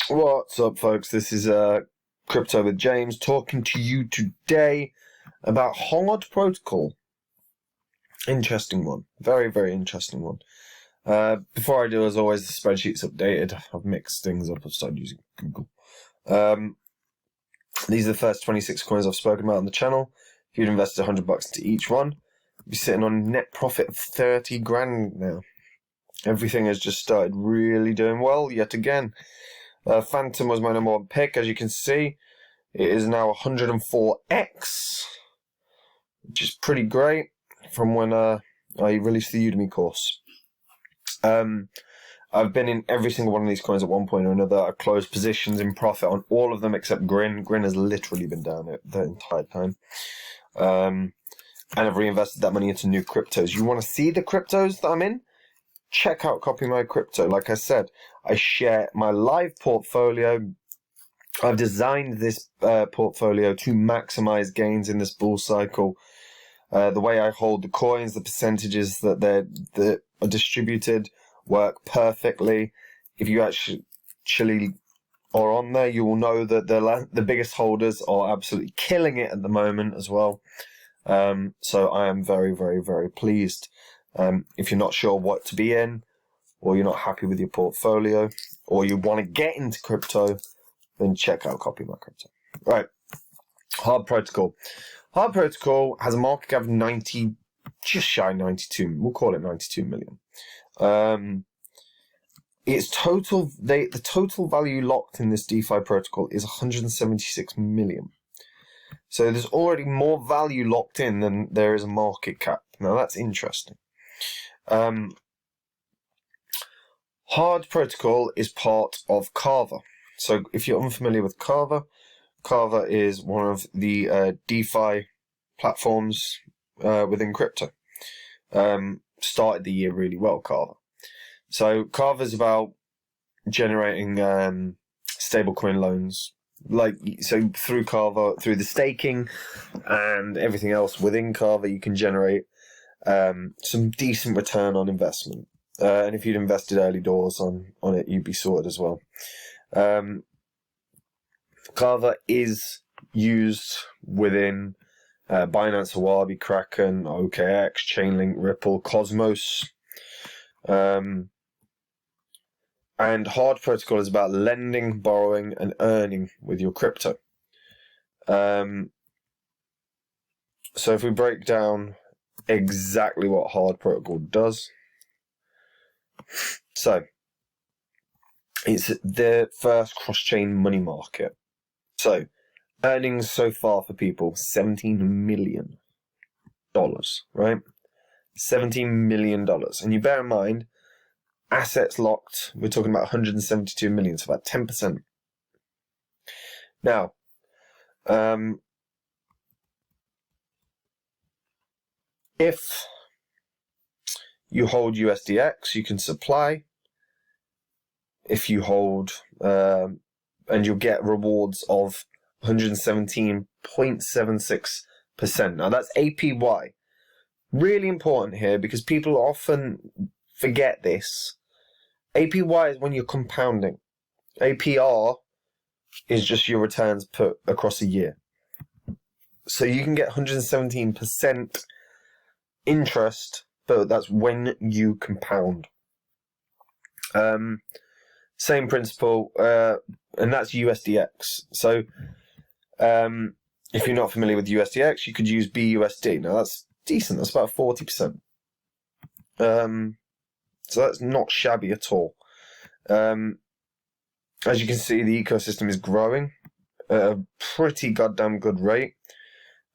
What's up, folks? This is Crypto with James talking to you today about Hard Protocol. Interesting one. Very, very interesting one. Before I do, as always, the spreadsheet's updated. I've mixed things up. I've started using Google. These are the first 26 coins I've spoken about on the channel. If you'd invested $100 into each one, you'd be sitting on a net profit of 30 grand now. Everything has just started really doing well yet again. Phantom was my number one pick, as you can see. It is now 104x, which is pretty great from when I released the Udemy course. I've been in every single one of these coins at one point or another. I've closed positions in profit on all of them except Grin. Grin has literally been down it the entire time. And I've reinvested that money into new cryptos. You want to see the cryptos that I'm in? Check out Copy My Crypto. Like I said, I share my live portfolio. I've designed this portfolio to maximize gains in this bull cycle. The way I hold the coins, the percentages that are distributed work perfectly. If you actually are on there, you will know that the biggest holders are absolutely killing it at the moment as well. So I am very, very, very pleased. If you're not sure what to be in, or you're not happy with your portfolio, or you want to get into crypto, then check out Copy My Crypto. Right, Hard Protocol. Hard Protocol has a market cap of just shy of 92. We'll call it 92 million. Its total, the total value locked in this DeFi protocol is 176 million. So there's already more value locked in than there is a market cap. Now that's interesting. Hard Protocol is part of Kava. So if you're unfamiliar with Kava, Kava is one of the DeFi platforms within crypto. Started the year really well, Kava. So Kava is about generating stablecoin loans. So through Kava, through the staking and everything else within Kava, you can generate some decent return on investment. And if you'd invested early doors on it, you'd be sorted as well. Kava is used within Binance, Huobi, Kraken, OKX, Chainlink, Ripple, Cosmos. And Hard Protocol is about lending, borrowing, and earning with your crypto. So if we break down exactly what Hard Protocol does. So, it's the first cross-chain money market. So, earnings so far for people, $17 million, right? $17 million. And you bear in mind, assets locked, we're talking about 172 million, so about 10%. Now, if you hold USDX, you can supply. If you hold, and you'll get rewards of 117.76%. Now that's APY. Really important here because people often forget this. APY is when you're compounding. APR is just your returns put across a year. So you can get 117% interest, but that's when you compound. Same principle, and that's USDX. So if you're not familiar with USDX, you could use BUSD. Now that's decent, that's about 40%. So that's not shabby at all. As you can see, the ecosystem is growing at a pretty goddamn good rate.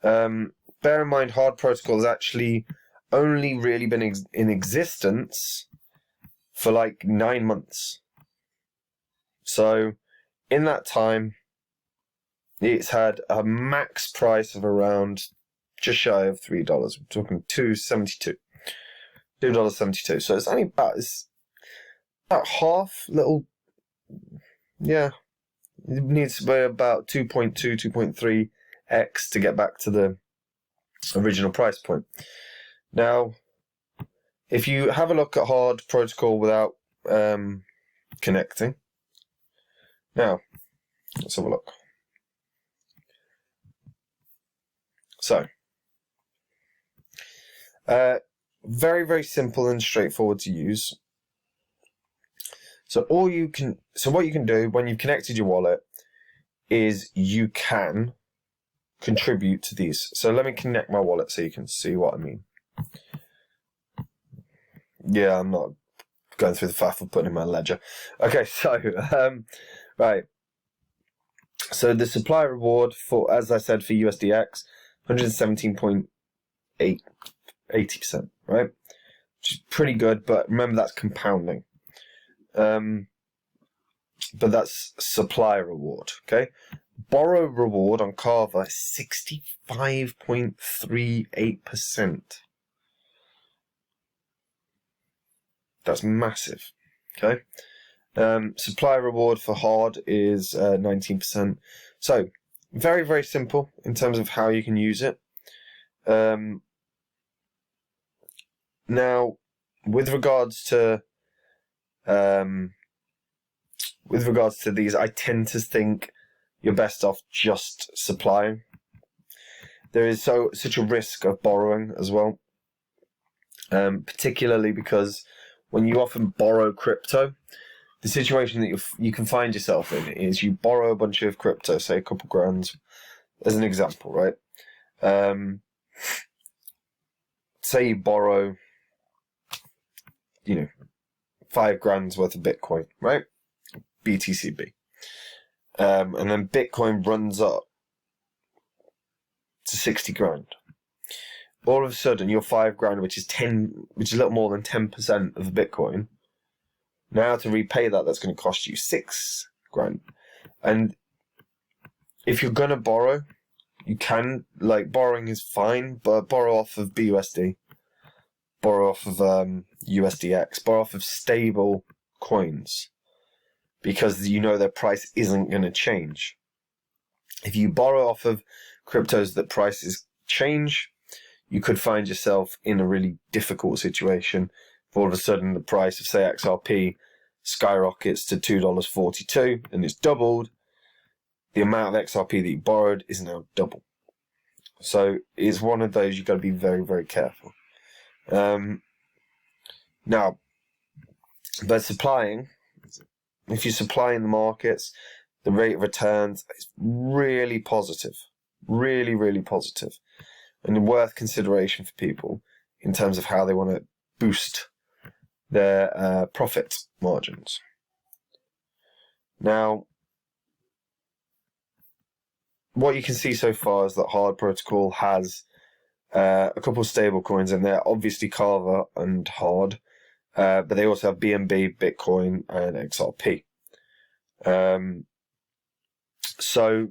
Bear in mind, Hard Protocol has actually only really been in existence for like 9 months. So in that time, it's had a max price of around just shy of $3. We're talking $2.72. $2.72. So it's only about half little. Yeah, it needs to be about 2.2, 2.3x to get back to the original price point. Now, if you have a look at Hard Protocol without connecting, Now, let's have a look. So, very, very simple and straightforward to use. So what you can do when you've connected your wallet is you can contribute to these. So let me connect my wallet so you can see what I mean. Yeah, I'm not going through the faff of putting in my ledger. Okay, so right. So the supply reward for, as I said, for USDX, 117.80%, right? Which is pretty good, but remember that's compounding. But that's supply reward, okay? Borrow reward on Kava is 65.38%. That's massive, okay? Supply reward for hard is 19%. So, very, very simple in terms of how you can use it. Now, with regards to these, I tend to think you're best off just supplying. There is such a risk of borrowing as well, particularly because when you often borrow crypto, the situation that you can find yourself in is you borrow a bunch of crypto, say a couple grand, as an example, right? Say you borrow, 5 grand's worth of Bitcoin, right? BTCB. And then Bitcoin runs up to 60 grand. All of a sudden, your 5 grand, which is a little more than 10% of the Bitcoin, now to repay that's going to cost you 6 grand. And if you're going to borrow, you can, borrowing is fine, but borrow off of BUSD, borrow off of USDX, borrow off of stable coins, because their price isn't going to change. If you borrow off of cryptos that prices change, you could find yourself in a really difficult situation. If all of a sudden the price of, say, XRP skyrockets to $2.42 and it's doubled, the amount of XRP that you borrowed is now double. So it's one of those you've got to be very, very careful. Now, but supplying, if you're supplying the markets, the rate of returns is really positive. Really, really positive. And worth consideration for people in terms of how they want to boost their profit margins. Now, what you can see so far is that Hard Protocol has a couple of stable coins in there, obviously Kava and Hard, but they also have BNB, Bitcoin, and XRP. So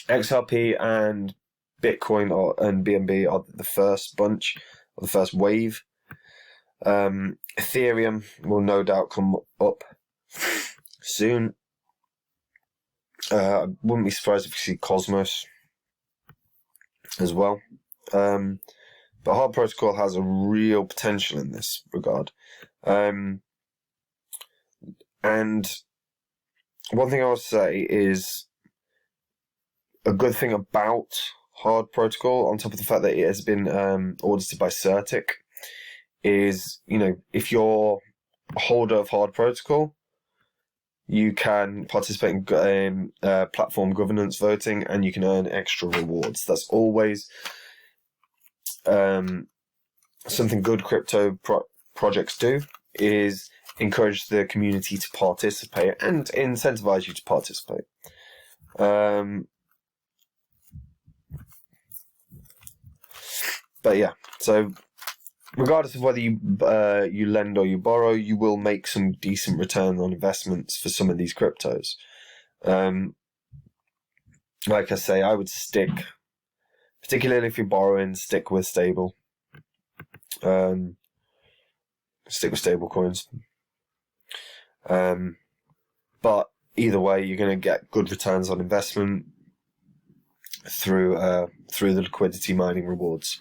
XRP and Bitcoin and BNB are the first bunch, or the first wave. Ethereum will no doubt come up soon. I wouldn't be surprised if you see Cosmos as well. But Hard Protocol has a real potential in this regard. And one thing I would say is a good thing about Hard Protocol, on top of the fact that it has been audited by Certic, is, if you're a holder of Hard Protocol, you can participate in platform governance voting, and you can earn extra rewards. That's always something good crypto projects do, is encourage the community to participate and incentivize you to participate. But yeah, so regardless of whether you lend or you borrow, you will make some decent return on investments for some of these cryptos. Like I say, I would stick, particularly if you're borrowing, stick with stable. Stick with stable coins. But either way, you're going to get good returns on investment through the liquidity mining rewards.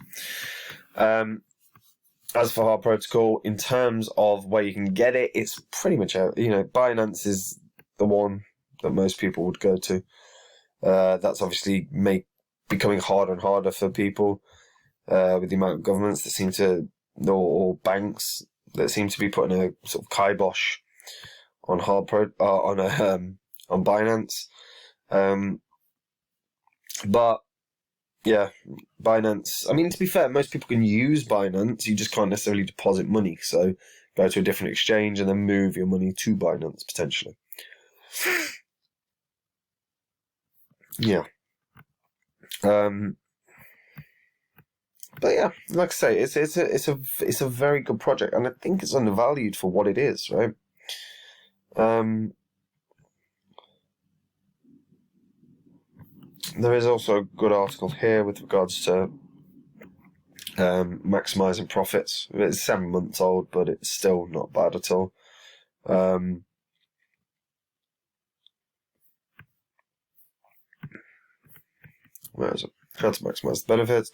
As for Hard Protocol, in terms of where you can get it, it's pretty much out. Binance is the one that most people would go to. That's obviously becoming harder and harder for people with the amount of governments that seem to, or banks that seem to be putting a sort of kibosh on on Binance. But yeah, Binance. I mean, to be fair, most people can use Binance. You just can't necessarily deposit money. So go to a different exchange and then move your money to Binance potentially. Yeah. But yeah, like I say, it's a very good project, and I think it's undervalued for what it is, right? There is also a good article here with regards to maximizing profits. It's 7 months old, but it's still not bad at all. Where is it? How to maximize the benefits.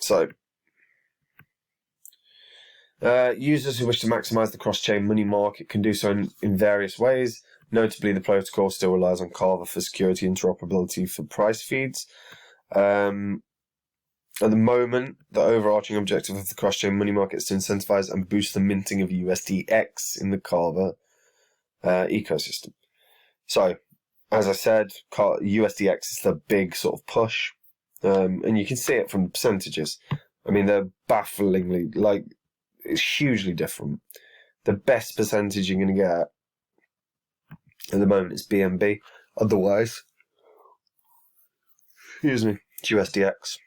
So, users who wish to maximize the cross-chain money market can do so in various ways. Notably, the protocol still relies on Kava for security interoperability for price feeds. At the moment, the overarching objective of the cross-chain money market is to incentivize and boost the minting of USDX in the Kava ecosystem. So, as I said, USDX is the big sort of push, and you can see it from the percentages. I mean, they're bafflingly, it's hugely different. The best percentage you're going to get at the moment is BNB. Otherwise, it's USDX.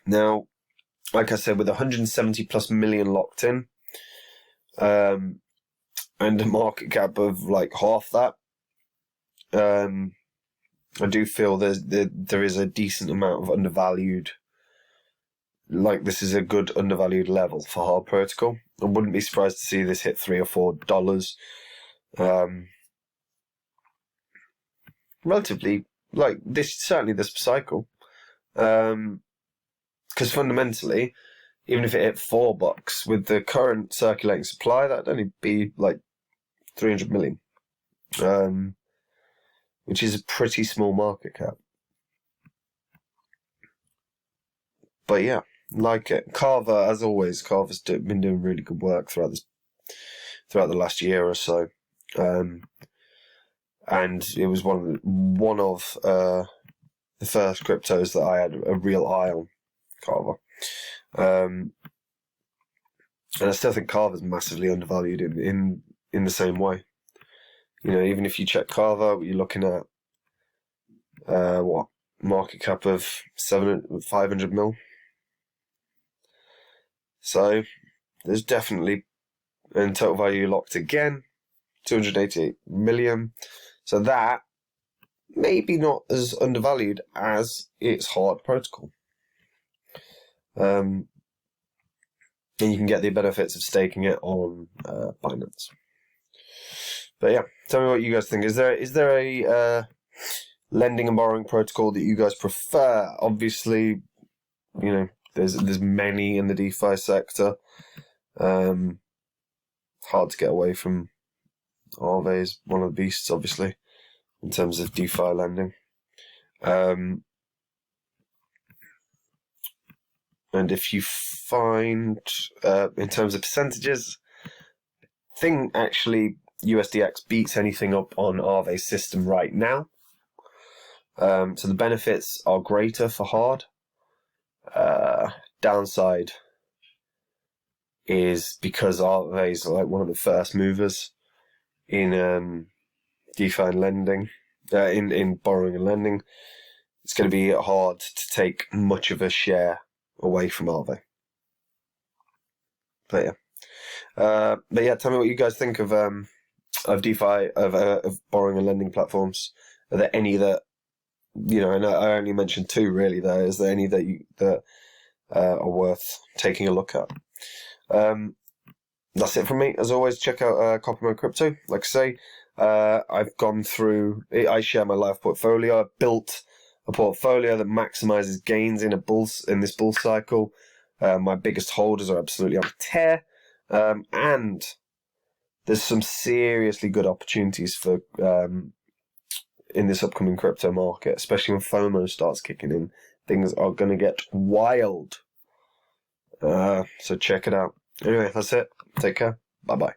Now, like I said, with 170 plus million locked in, and a market cap of half that, I do feel there is a decent amount of undervalued. This is a good undervalued level for hard protocol. I wouldn't be surprised to see this hit $3 or $4. Relatively, certainly this cycle. Because fundamentally, even if it hit $4 with the current circulating supply, that'd only be 300 million, which is a pretty small market cap. But yeah, like it. Kava, as always, Kava's been doing really good work throughout the last year or so, and it was one of the first cryptos that I had a real eye on, Kava. And I still think Kava's massively undervalued in the same way. Even if you check Kava, you're looking at market cap of 500 mil. So there's definitely, and total value locked again, 288 million. So that maybe not as undervalued as its hard protocol. And you can get the benefits of staking it on Binance. But yeah, tell me what you guys think. Is there a lending and borrowing protocol that you guys prefer? Obviously, there's many in the DeFi sector. Hard to get away from. Aave is one of the beasts, obviously, in terms of DeFi lending. And if you find, in terms of percentages, I think actually USDX beats anything up on Aave's system right now. So the benefits are greater for hard. Downside is because Aave is one of the first movers in DeFi and lending, in borrowing and lending. It's going to be hard to take much of a share away from Aave. But yeah, tell me what you guys think of DeFi, of borrowing and lending platforms. Are there any that, and I only mentioned two really there. Is there any that are worth taking a look at? That's it from me. As always, check out Copper Mode Crypto. Like I say, I've gone through, I share my live portfolio. I've built a portfolio that maximizes gains in this bull cycle. My biggest holders are absolutely on a tear. And there's some seriously good opportunities for in this upcoming crypto market, especially when FOMO starts kicking in. Things are going to get wild. So check it out. Anyway, that's it. Take care. Bye-bye.